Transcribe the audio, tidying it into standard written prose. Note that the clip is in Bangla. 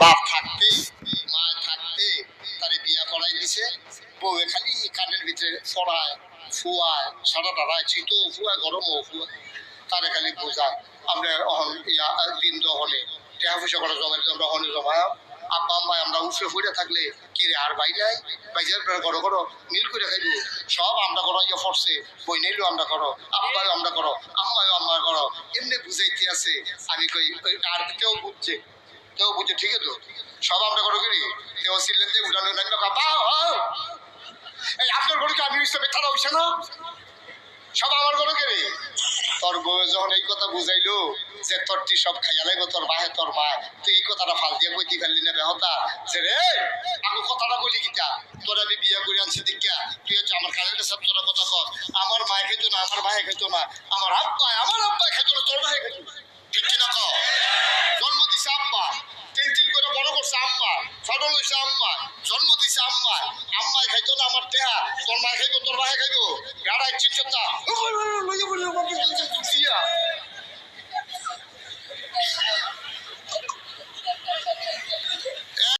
বাপ থাকতে মা থাকতে তারে বিয়া করাই দিছে, বউয়ে খালি কানের ভিতরে ফড়ায় ফুয়ায় সারা দাঁড়ায় চিতো ফুয়ায় গরমও ফুয়ায়, তারে খালি বোঝায় আমরা দিন দহনে টেহা পয়সা করা জমাই দহনে জমায় আব্বা আম্মায় আমরা উঠে ফুটে থাকলে কে রে আর বাইরে বাইজার করো করো মিল করে খাইব সব আমরা করো ইয়ে ফরছে বই নাইলেও আমরা করো আব্বাও আমরা করো আম্মাও আমরা করো এমনি বুঝাইতে আছে। আমি কই আর কেউ বুঝছে ঠিক আছে তো সব আমরা করো করি কেউ ছিলেন যে উঠানো নাই এই আপনার ঘরে কি আমি হিসেবে তারা হইছে না সব আমার ঘরে কেড়ে তোর বউ যখন এই কথা বুঝাইলো যে তোর তুই সব খাইয়া লাগবো তোর মাহে তোর মা তুই এই কথাটা ফাল দিয়ে কইতে পারলি না বেহতা যে রে আমি কথাটা বলি কিতা তোর আমি বিয়ে করে আনছি দীক্ষা তুই হচ্ছে আমার কাজের কাছে তোরা কথা কর আমার মায়ে খেতো না আমার মায়ে খেতো না আমার আব্বাই খেতো না তোর মায়ে খেতো ঠিক কিনা কর জন্ম দিছে আব্বা তিন করে বড় করছে আম্মা ফটল হয়েছে আম্মা জন্ম দিছে আম্মায় খাইতো না আমার দেহা তোর মায়ে খাইবো তোর মায়ে খাইবো গাড়াই চিনচতা